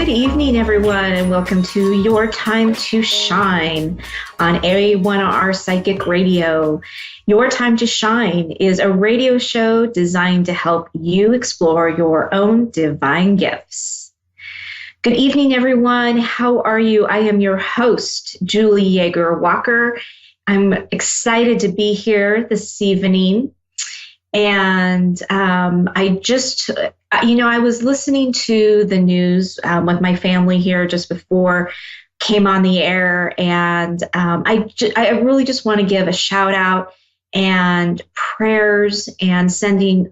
Good evening, everyone, and welcome to Your Time to Shine on A1R Psychic Radio. Your Time to Shine is a radio show designed to help you explore your own divine gifts. Good evening, everyone. How are you? I am your host, Julie YeagerWalker. I'm excited to be here this evening. And I was listening to the news with my family here just before came on the air, and I really just want to give a shout out and prayers and sending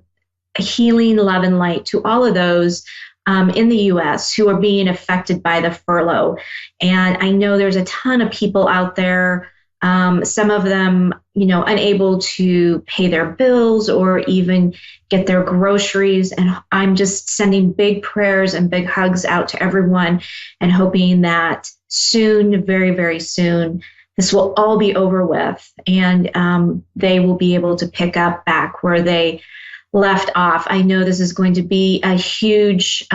healing, love, and light to all of those in the U.S. who are being affected by the furlough. And I know there's a ton of people out there. Some of them, unable to pay their bills or even get their groceries. And I'm just sending big prayers and big hugs out to everyone and hoping that soon, very, very soon, this will all be over with and they will be able to pick up back where they left off. I know this is going to be a huge,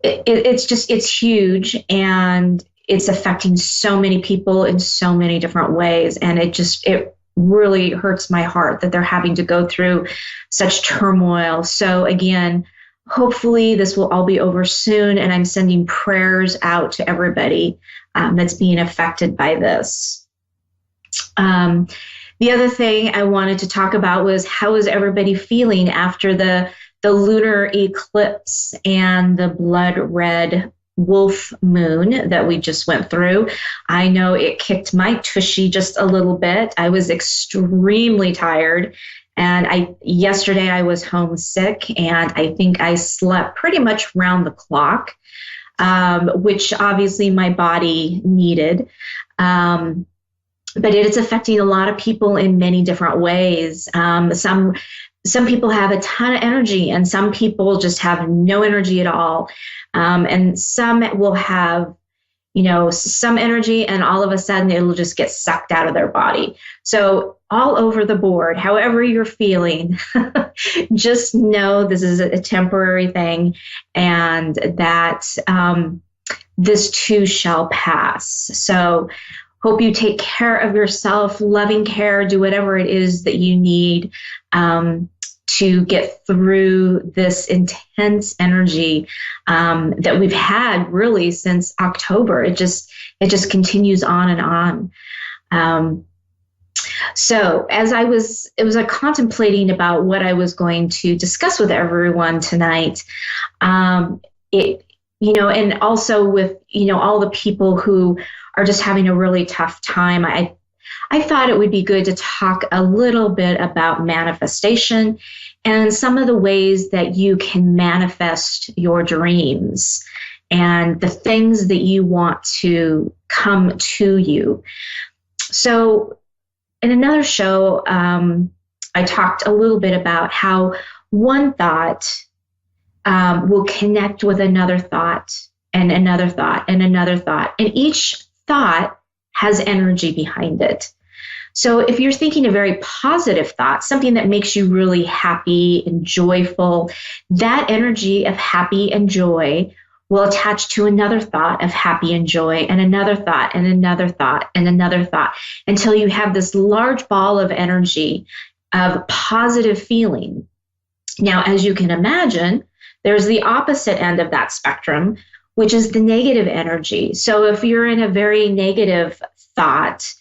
it's huge, and it's affecting so many people in so many different ways. And it really hurts my heart that they're having to go through such turmoil. So again, hopefully this will all be over soon. And I'm sending prayers out to everybody that's being affected by this. The other thing I wanted to talk about was, how is everybody feeling after the lunar eclipse and the blood red wolf moon that we just went through? I know it kicked my tushy just a little bit. I was extremely tired, and yesterday I was homesick, and I think I slept pretty much round the clock, which obviously my body needed. But it's affecting a lot of people in many different ways. Some people have a ton of energy, and some people just have no energy at all. And some will have, some energy, and all of a sudden it'll just get sucked out of their body. So all over the board, however you're feeling, just know this is a temporary thing, and that this too shall pass. So hope you take care of yourself, loving care, do whatever it is that you need to get through this intense energy that we've had really since October. It just continues on and on. So as I was contemplating about what I was going to discuss with everyone tonight, and also with, all the people who are just having a really tough time, I thought it would be good to talk a little bit about manifestation and some of the ways that you can manifest your dreams and the things that you want to come to you. So in another show, I talked a little bit about how one thought will connect with another thought and another thought and another thought. And each thought has energy behind it. So if you're thinking a very positive thought, something that makes you really happy and joyful, that energy of happy and joy will attach to another thought of happy and joy, and another thought and another thought and another thought, until you have this large ball of energy of positive feeling. Now, as you can imagine, there's the opposite end of that spectrum, which is the negative energy. So if you're in a very negative thought,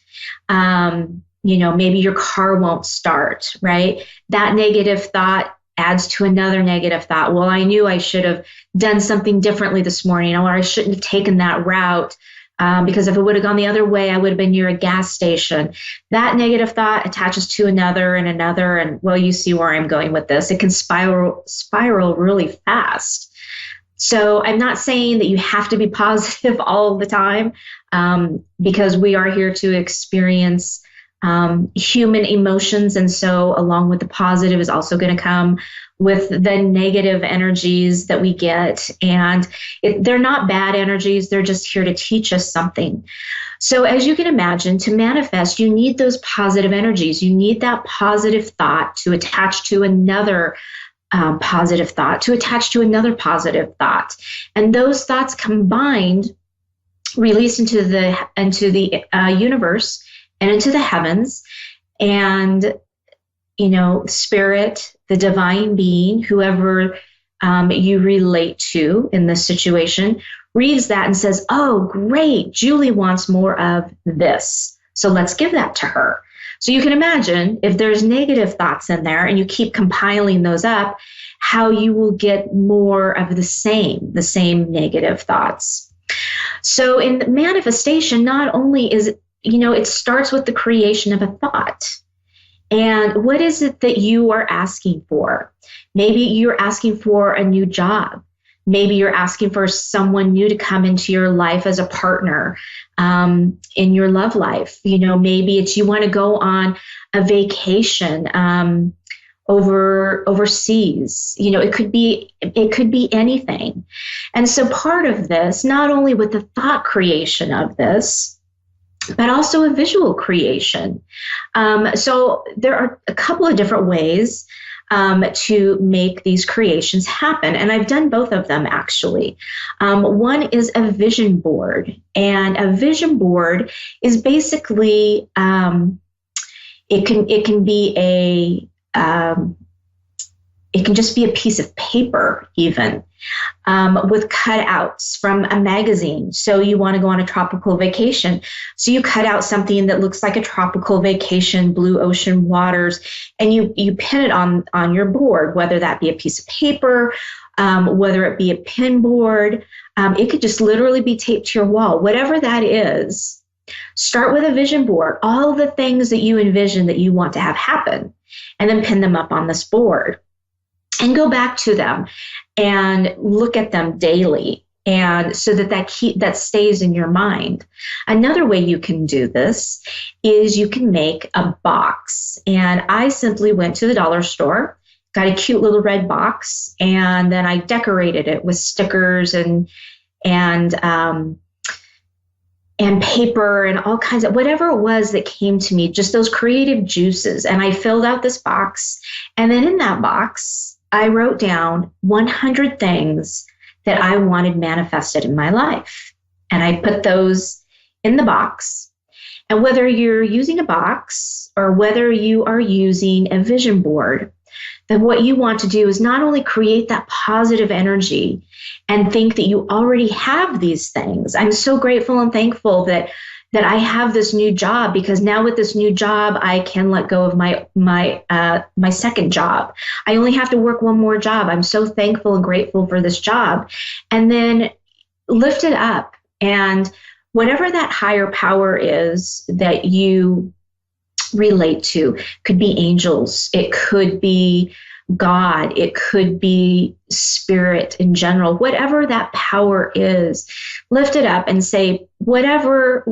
maybe your car won't start, right? That negative thought adds to another negative thought. Well, I knew I should have done something differently this morning, or I shouldn't have taken that route because if it would have gone the other way, I would have been near a gas station. That negative thought attaches to another and another. And well, you see where I'm going with this. It can spiral really fast. So I'm not saying that you have to be positive all the time, because we are here to experience human emotions. And so along with the positive is also going to come with the negative energies that we get. And they're not bad energies. They're just here to teach us something. So as you can imagine, to manifest, you need those positive energies. You need that positive thought to attach to another positive thought to attach to another positive thought. And those thoughts combined release into the universe and into the heavens. And, spirit, the divine being, whoever you relate to in this situation, reads that and says, oh, great, Julie wants more of this. So let's give that to her. So you can imagine if there's negative thoughts in there and you keep compiling those up, how you will get more of the same negative thoughts. So in manifestation, not only is, it starts with the creation of a thought. And what is it that you are asking for? Maybe you're asking for a new job. Maybe you're asking for someone new to come into your life as a partner in your love life. Maybe it's you want to go on a vacation overseas. It could be anything. And so part of this, not only with the thought creation of this, but also a visual creation. So there are a couple of different ways to make these creations happen. And I've done both of them, actually. One is a vision board. And a vision board is basically, it can be it can just be a piece of paper, even, with cutouts from a magazine. So you want to go on a tropical vacation. So you cut out something that looks like a tropical vacation, blue ocean waters, and you pin it on your board, whether that be a piece of paper, whether it be a pin board. It could just literally be taped to your wall, whatever that is. Start with a vision board, all the things that you envision that you want to have happen, and then pin them up on this board. And go back to them and look at them daily, and so that stays in your mind. Another way you can do this is you can make a box. And I simply went to the dollar store, got a cute little red box, and then I decorated it with stickers and paper and all kinds of whatever it was that came to me, just those creative juices. And I filled out this box, and then in that box, I wrote down 100 things that I wanted manifested in my life. And I put those in the box. And whether you're using a box or whether you are using a vision board, then what you want to do is not only create that positive energy and think that you already have these things. I'm so grateful and thankful that I have this new job, because now with this new job, I can let go of my second job. I only have to work one more job. I'm so thankful and grateful for this job. And then lift it up. And whatever that higher power is that you relate to, could be angels, it could be God, it could be spirit in general, whatever that power is, lift it up and say, whatever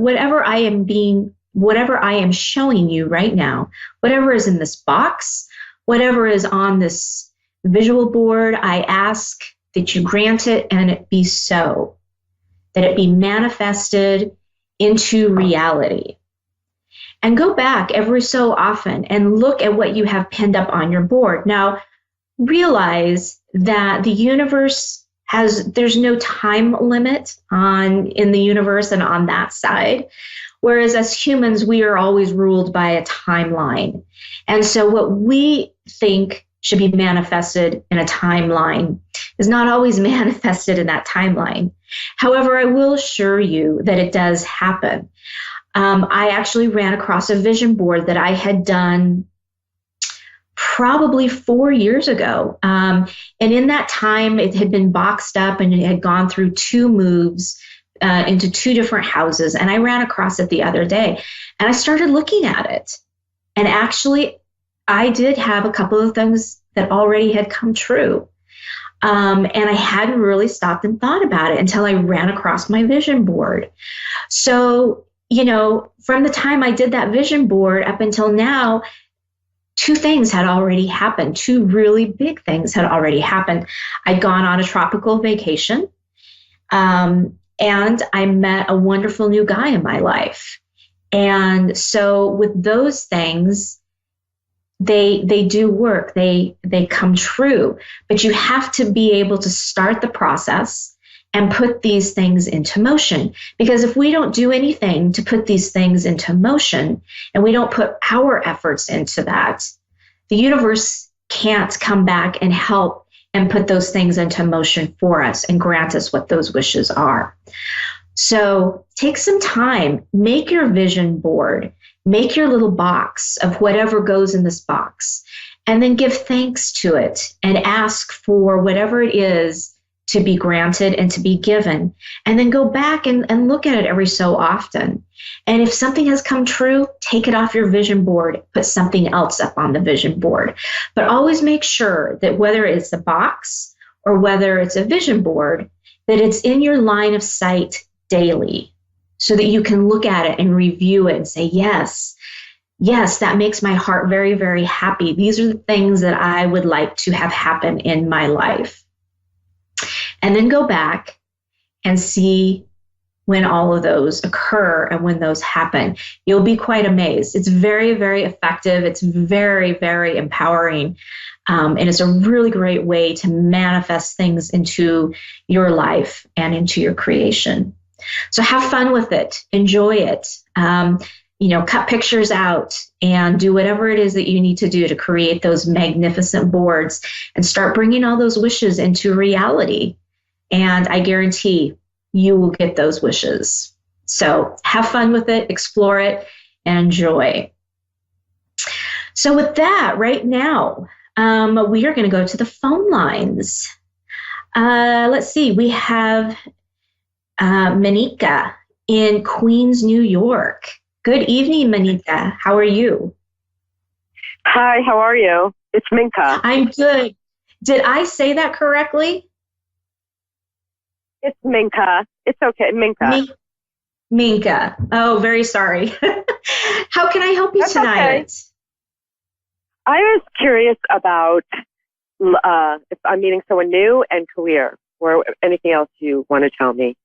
I am showing you right now, whatever is in this box, whatever is on this visual board, I ask that you grant it and it be so, that it be manifested into reality. And go back every so often and look at what you have pinned up on your board. Now, realize that the universe there's no time limit in the universe and on that side. Whereas as humans, we are always ruled by a timeline. And so what we think should be manifested in a timeline is not always manifested in that timeline. However, I will assure you that it does happen. I actually ran across a vision board that I had done probably 4 years ago. And in that time, it had been boxed up and it had gone through 2 moves into 2 different houses. And I ran across it the other day and I started looking at it. And actually, I did have a couple of things that already had come true. And I hadn't really stopped and thought about it until I ran across my vision board. So, from the time I did that vision board up until now, 2 things had already happened. 2 really big things had already happened. I'd gone on a tropical vacation, and I met a wonderful new guy in my life. And so with those things, they do work. They come true, but you have to be able to start the process and put these things into motion. Because if we don't do anything to put these things into motion and we don't put our efforts into that, the universe can't come back and help and put those things into motion for us and grant us what those wishes are. So take some time, make your vision board, make your little box of whatever goes in this box, and then give thanks to it and ask for whatever it is to be granted and to be given. And then go back and look at it every so often. And if something has come true, take it off your vision board, put something else up on the vision board. But always make sure that whether it's a box or whether it's a vision board, that it's in your line of sight daily so that you can look at it and review it and say, yes, that makes my heart very, very happy. These are the things that I would like to have happen in my life. And then go back and see when all of those occur and when those happen. You'll be quite amazed. It's very, very effective. It's very, very empowering. And it's a really great way to manifest things into your life and into your creation. So have fun with it. Enjoy it. Cut pictures out and do whatever it is that you need to do to create those magnificent boards and start bringing all those wishes into reality. And I guarantee you will get those wishes. So have fun with it, explore it, and enjoy. So with that, right now, we are going to go to the phone lines. Let's see. We have Manika in Queens, New York. Good evening, Manika. How are you? Hi, how are you? It's Minka. I'm good. Did I say that correctly? It's Minka. It's okay, Minka. Minka. Oh, very sorry. How can I help you tonight? Okay. I was curious about if I'm meeting someone new and career, or anything else you want to tell me.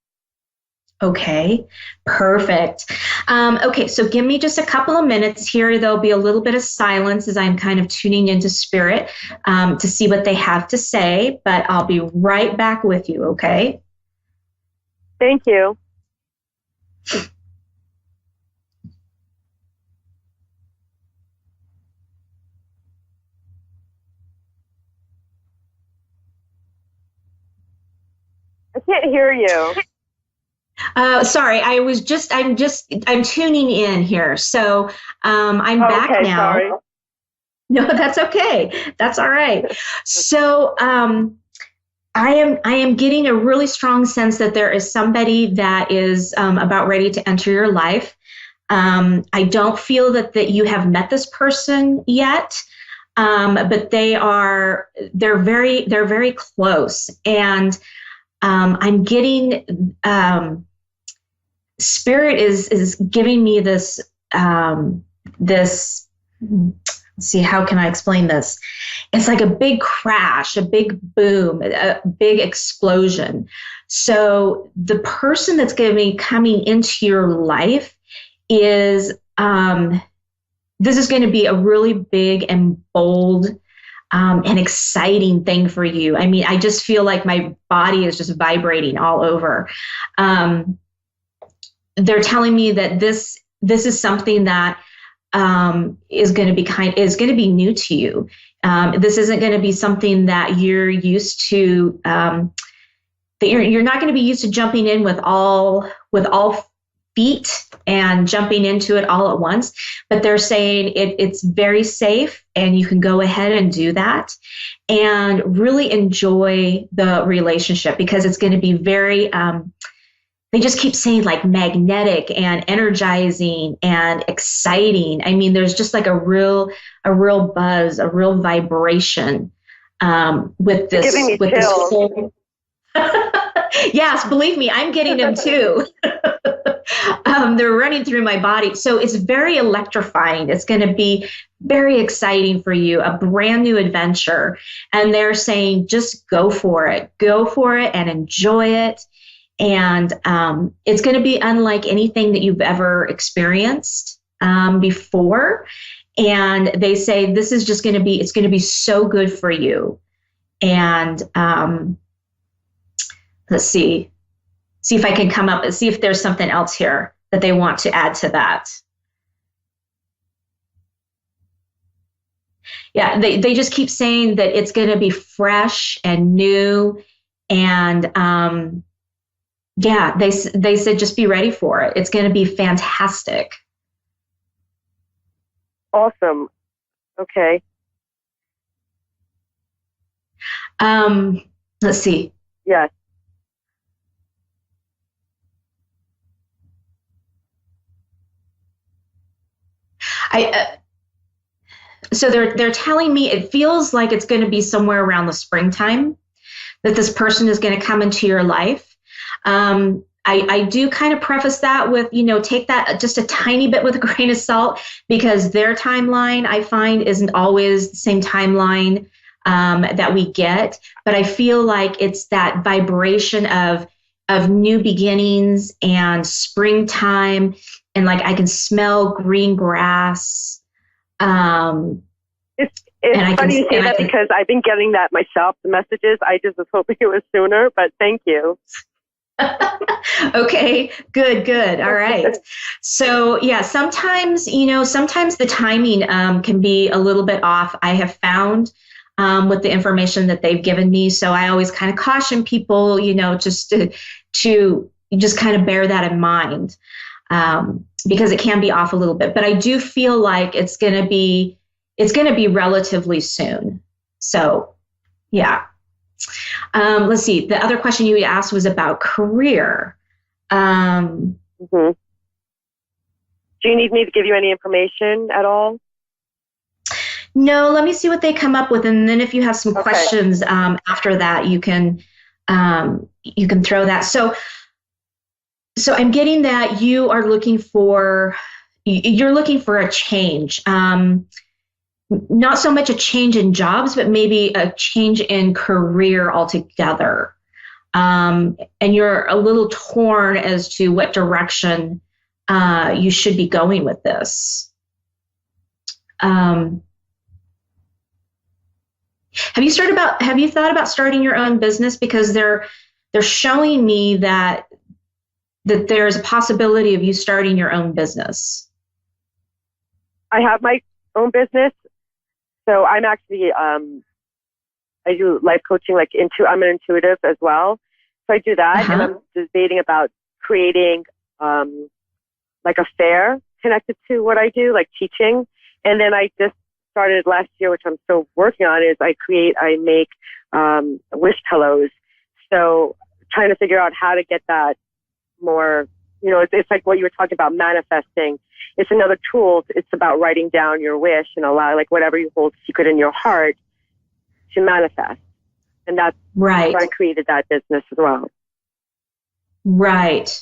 Okay, perfect. Okay, so give me just a couple of minutes here. There'll be a little bit of silence as I'm kind of tuning into spirit to see what they have to say, but I'll be right back with you, okay? Thank you. I can't hear you. Sorry, I'm tuning in here. So I'm back now. Sorry. No, that's okay. That's all right. So I am getting a really strong sense that there is somebody that is about ready to enter your life. I don't feel that you have met this person yet, but they're very close, and I'm getting spirit is giving me this let's see, how can I explain this? It's like a big crash, a big boom, a big explosion. So the person that's going to be coming into your life is, this is going to be a really big and bold and exciting thing for you. I mean, I just feel like my body is just vibrating all over. They're telling me that this is something that is going to be new to you. This isn't going to be something that you're used to. That you're not going to be used to jumping in with all feet and jumping into it all at once. But they're saying it's very safe, and you can go ahead and do that, and really enjoy the relationship, because it's going to be very. They just keep saying like magnetic and energizing and exciting. I mean, there's just like a real buzz, a real vibration with this. Giving me with chills. This whole. Yes, believe me, I'm getting them too. They're running through my body. So it's very electrifying. It's going to be very exciting for you, a brand new adventure. And they're saying, just go for it and enjoy it. And it's going to be unlike anything that you've ever experienced before. And they say, this is just going to be, it's going to be so good for you. And let's see if I can come up and see if there's something else here that they want to add to that. Yeah, they just keep saying that it's going to be fresh and new. And yeah, they said just be ready for it. It's going to be fantastic. Awesome. Okay. Let's see. Yes. So they're telling me it feels like it's going to be somewhere around the springtime that this person is going to come into your life. I do kind of preface that with, take that just a tiny bit with a grain of salt, because their timeline, I find, isn't always the same timeline that we get. But I feel like it's that vibration of new beginnings and springtime, and like I can smell green grass. It's funny you say that because I've been getting that myself, the messages. I just was hoping it was sooner, but thank you. Okay, good. All right. So yeah, sometimes the timing can be a little bit off. I have found with the information that they've given me. So I always kind of caution people, just to just kind of bear that in mind, because it can be off a little bit. But I do feel like it's going to be relatively soon. So yeah. Let's see. The other question you asked was about career. Do you need me to give you any information at all? No, let me see what they come up with. And then if you have some questions after that, you can throw that. So I'm getting that you're looking for a change. Not so much a change in jobs, but maybe a change in career altogether. And you're a little torn as to what direction you should be going with this. Have you thought about starting your own business? Because they're showing me that there's a possibility of you starting your own business. I have my own business. So I'm actually, I do life coaching, I'm an intuitive as well. So I do that, and I'm debating about creating like a fair connected to what I do, like teaching. And then I just started last year, which I'm still working on, is I make wish pillows. So trying to figure out how to get that more, it's like what you were talking about, manifesting. It's another tool. It's about writing down your wish and allow, whatever you hold secret in your heart to manifest. And that's right. why I created that business as well. Right.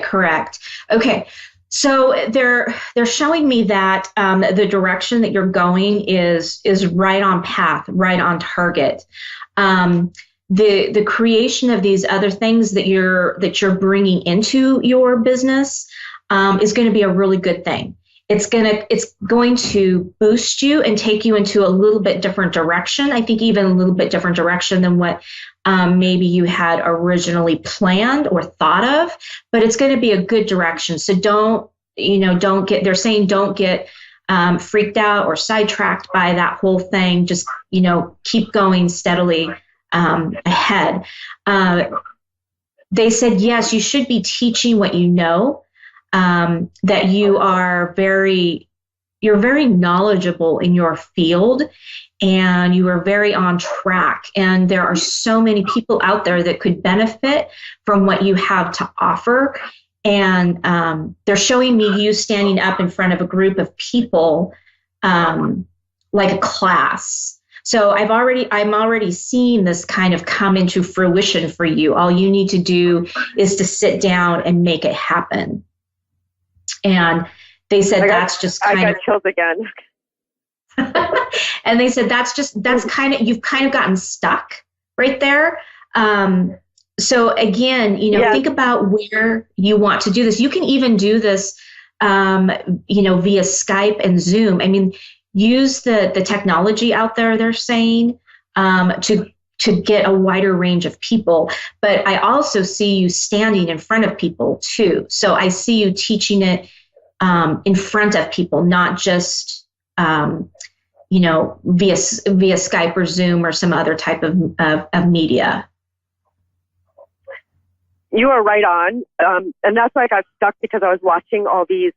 Correct. Okay. So they're showing me that the direction that you're going is right on path, right on target. The creation of these other things that you're bringing into your business is going to be a really good thing. It's going to boost you and take you into a little bit different direction. I think even a little bit different direction than what maybe you had originally planned or thought of, but it's going to be a good direction. So don't get freaked out or sidetracked by that whole thing. Just, keep going steadily ahead. They said, yes, you should be teaching what you know. That you're very knowledgeable in your field, and you are very on track. And there are so many people out there that could benefit from what you have to offer. And they're showing me you standing up in front of a group of people, like a class. So I'm already seeing this kind of come into fruition for you. All you need to do is to sit down and make it happen. And they said I got chills again. And they said you've kind of gotten stuck right there. So again, think about where you want to do this. You can even do this via Skype and Zoom. I mean, use the technology out there, they're saying, to get a wider range of people. But I also see you standing in front of people too. So I see you teaching it in front of people, not just via Skype or Zoom or some other type of media. You are right on. And that's why I got stuck, because I was watching all these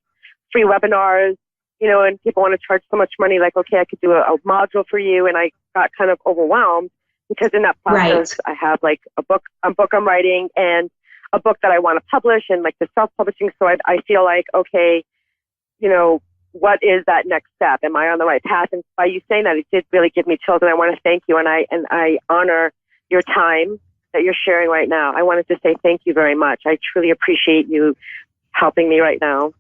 free webinars, and people want to charge so much money, like, okay, I could do a module for you. And I got kind of overwhelmed, because in that process, right, I have like a book I'm writing and a book that I want to publish, and like the self-publishing. So I feel like, okay, what is that next step? Am I on the right path? And by you saying that, it did really give me chills. And I want to thank you. And I honor your time that you're sharing right now. I wanted to say thank you very much. I truly appreciate you helping me right now.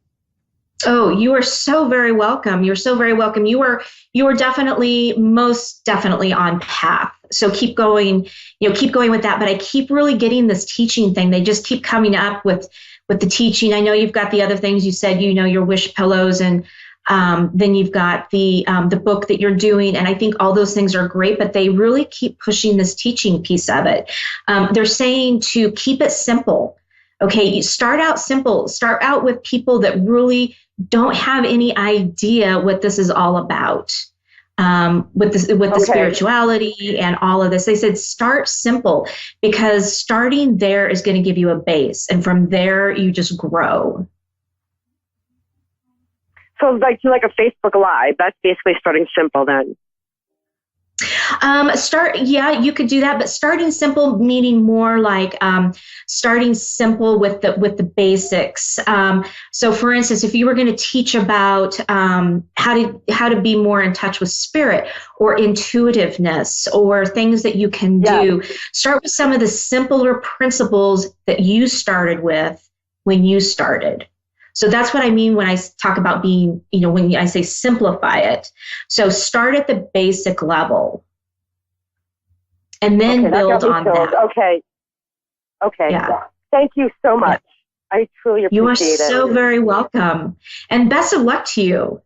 Oh, you are so very welcome. You're so very welcome. You are most definitely on path. So keep going with that. But I keep really getting this teaching thing. They just keep coming up with the teaching. I know you've got the other things you said, your wish pillows, and then you've got the book that you're doing. And I think all those things are great, but they really keep pushing this teaching piece of it. They're saying to keep it simple. Okay, you start out simple. Start out with people that really don't have any idea what this is all about. With the spirituality and all of this, they said start simple, because starting there is going to give you a base, and from there you just grow. So like a Facebook Live, that's basically starting simple then. You could do that, but starting simple meaning more like starting simple with the basics. So for instance, if you were going to teach about how to be more in touch with spirit or intuitiveness or things that you can do, start with some of the simpler principles that you started with when you started. So that's what I mean when I talk about being, when I say simplify it. So start at the basic level and then build on that. Okay. Yeah. Thank you so much. Yeah. I truly appreciate it. You are so very welcome. And best of luck to you.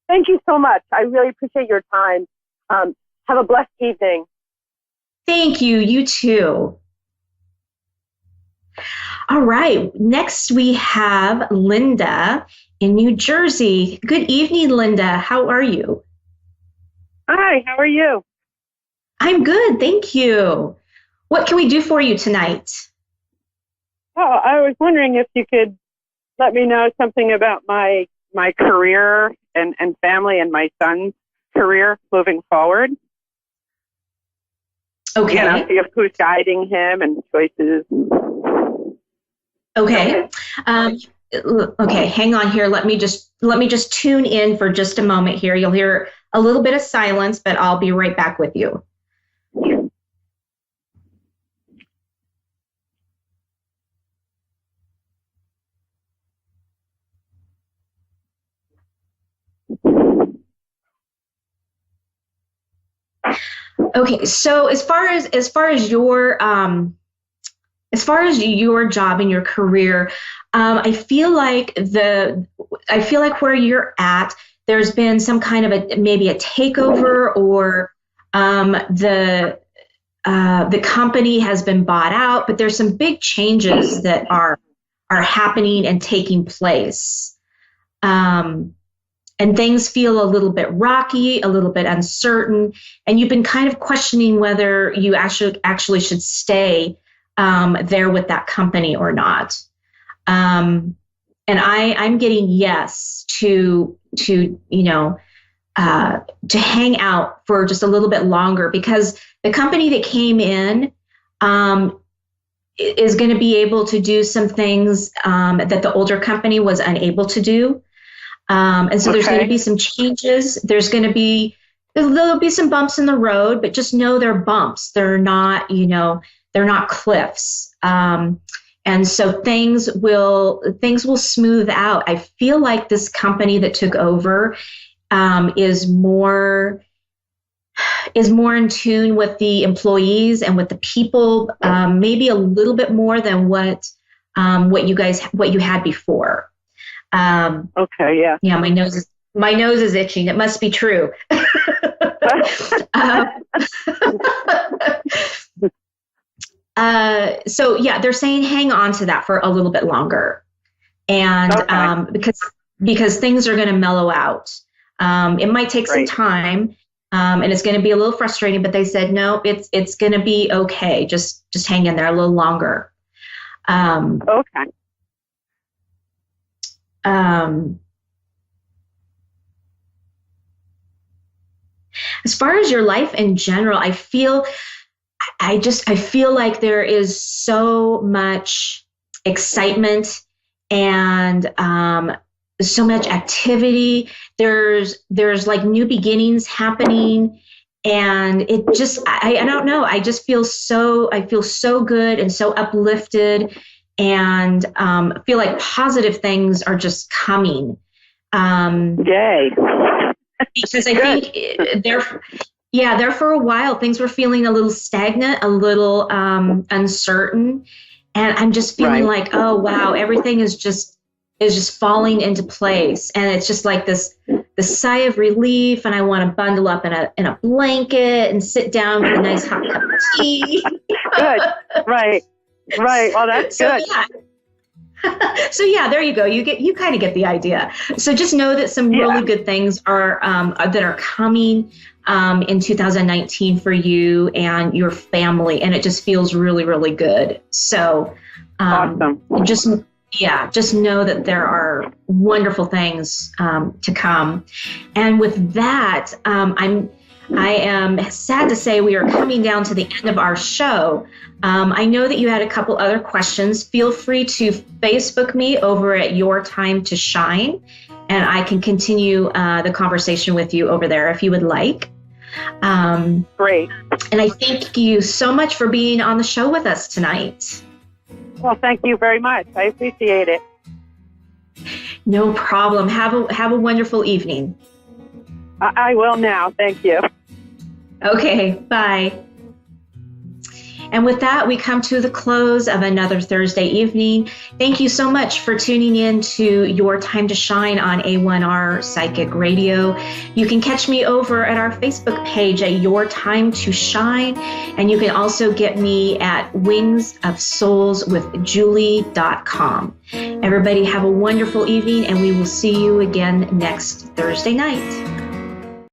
Thank you so much. I really appreciate your time. Have a blessed evening. Thank you. You too. All right. Next, we have Linda in New Jersey. Good evening, Linda. How are you? Hi, how are you? I'm good. Thank you. What can we do for you tonight? Oh, I was wondering if you could let me know something about my career and family and my son's career moving forward. Okay. See if who's guiding him and choices. Okay. Okay. Hang on here. Let me just tune in for just a moment here. You'll hear a little bit of silence, but I'll be right back with you. Okay. So as far as your job and your career, I feel like where you're at, there's been some kind of maybe a takeover, or the company has been bought out, but there's some big changes that are happening and taking place. And things feel a little bit rocky, a little bit uncertain, and you've been kind of questioning whether you actually should stay there with that company or not. And I'm getting yes to hang out for just a little bit longer, because the company that came in is going to be able to do some things that the older company was unable to do. And so there's going to be some changes. There'll be some bumps in the road, but just know they're bumps. They're not cliffs. And so things will smooth out. I feel like this company that took over is more in tune with the employees and with the people, maybe a little bit more than what what you had before. Okay, yeah. Yeah, my nose is itching. It must be true. So yeah, they're saying hang on to that for a little bit longer, and because things are going to mellow out. It might take some time, and it's going to be a little frustrating. But they said no, it's going to be okay. Just hang in there a little longer. Okay. As far as your life in general, I feel like there is so much excitement and so much activity. There's like new beginnings happening, and it just I don't know. I feel so good and so uplifted, and feel like positive things are just coming. Yay. Because I think there for a while things were feeling a little stagnant, a little uncertain, and I'm just feeling like, oh wow, everything is just falling into place, and it's just like this sigh of relief, and I want to bundle up in a blanket and sit down with a nice hot cup of tea. Good, right. Well, that's good. Yeah. So yeah, there you go. You kind of get the idea. So just know that some really good things are that are coming in 2019 for you and your family, and it just feels really, really good. So awesome. Just know that there are wonderful things to come. And with that, I am sad to say we are coming down to the end of our show. I know that you had a couple other questions. Feel free to Facebook me over at Your Time to Shine, and I can continue the conversation with you over there if you would like. Great. And I thank you so much for being on the show with us tonight. Well, thank you very much. I appreciate it. No problem. Have a wonderful evening. I will now. Thank you. Okay, bye. And with that, we come to the close of another Thursday evening. Thank you so much for tuning in to Your Time to Shine on A1R Psychic Radio. You can catch me over at our Facebook page at Your Time to Shine, and you can also get me at wingsofsoulswithjulie.com. Everybody have a wonderful evening, and we will see you again next Thursday night.